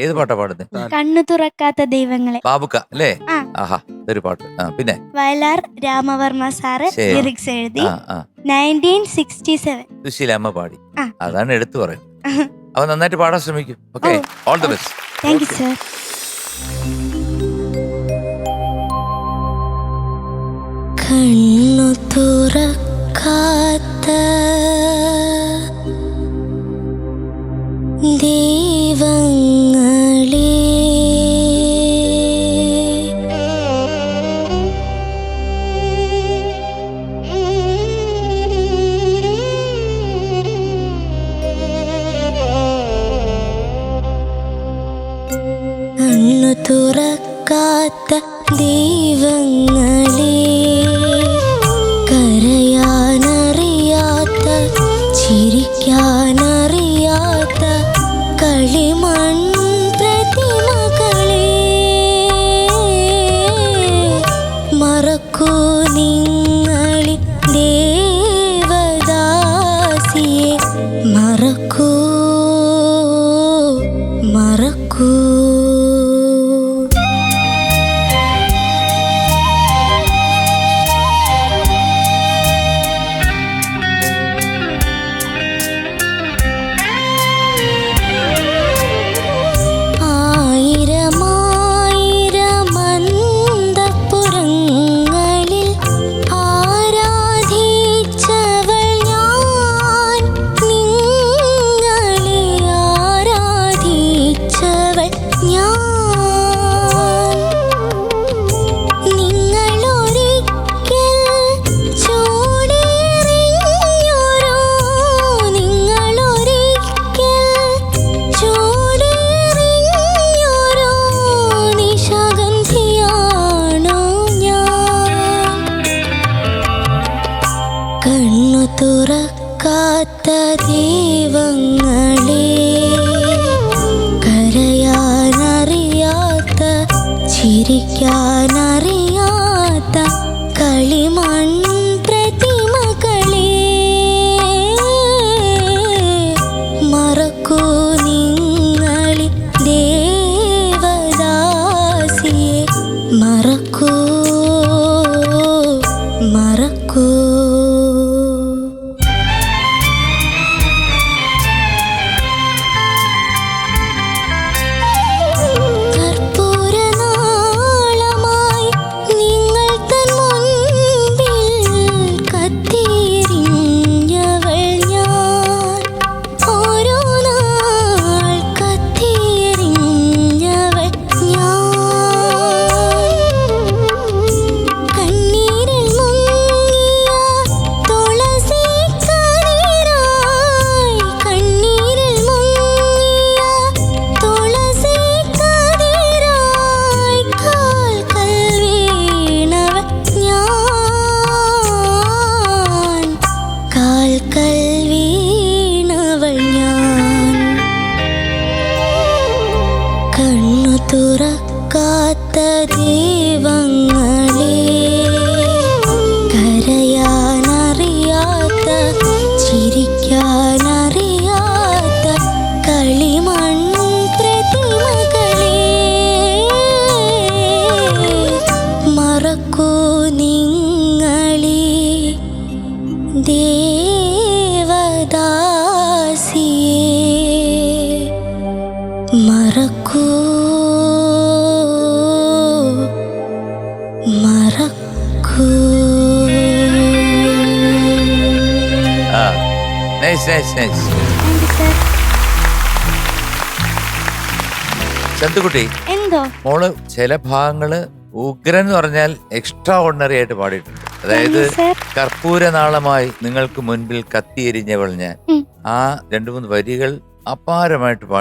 ഏത് പാട്ടാ പാടുന്നത്? കണ്ണു തുറക്കാത്ത ദൈവങ്ങളെ. ബാബുക്ക അല്ലേ? ആ. ആഹാ, ഇതൊരു പാട്ട്. പിന്നെ വയലാർ രാമവർമ്മ സാറ് ശരി. ലിറിക്സ് എഴുതി. ആ ആ 1967. സുശീലമ്മ പാടി. ആ. അതാണ് എടുത്തു പറയും. അവ നന്നായിട്ട് പാടാൻ ശ്രമിക്കും. Okay, all the best. Thank you sir. കണ്ണു തുറക്കാത്ത ദൈവങ്ങളെ, കണ്ണു തുറക്കാത്ത ദൈവങ്ങളെ, കരയാനറിയാത്ത ചിരിക്കാനറിയാത്ത കളിമൺ പ്രതിമകളെ, മറക്കൂ നിങ്ങളി ദേവദാസിയെ, മറക്കൂ മറക്കൂ. കണ്ണു തുറക്കാത്ത ദൈവങ്ങളെ, കരയാനറിയാത്ത ചിരിക്കാനറിയാത്ത കളിമൺ പ്രതിമകളെ, മറക്കൂ നിങ്ങളി ദേവദാസിയെ, മറക്കൂ മറക്കൂ. കണ്ണു തുറക്കാത്ത ദൈവങ്ങളെ, കരയാനറിയാത്ത ചിരിക്കാനറിയാത്ത കളിമൺ പ്രതിമകളെ, മറക്കൂ നിങ്ങളി ദേവദാസിയെ, മറക്കൂ മറക്കൂ. Nice nice nice. ചന്തുകുട്ടി, എന്തോ മോള് ചില ഭാഗങ്ങള് ഉഗ്രൻ എന്ന് പറഞ്ഞാൽ എക്സ്ട്രാ ഓർഡിനറി ആയിട്ട് പാടിയിട്ടുണ്ട്. അതായത് കർപ്പൂരനാളമായി നിങ്ങൾക്ക് മുൻപിൽ കത്തിയെരിഞ്ഞവൾ ഞാൻ, ആ 2-3 വരികൾ അപാരമായിട്ട് പാടി.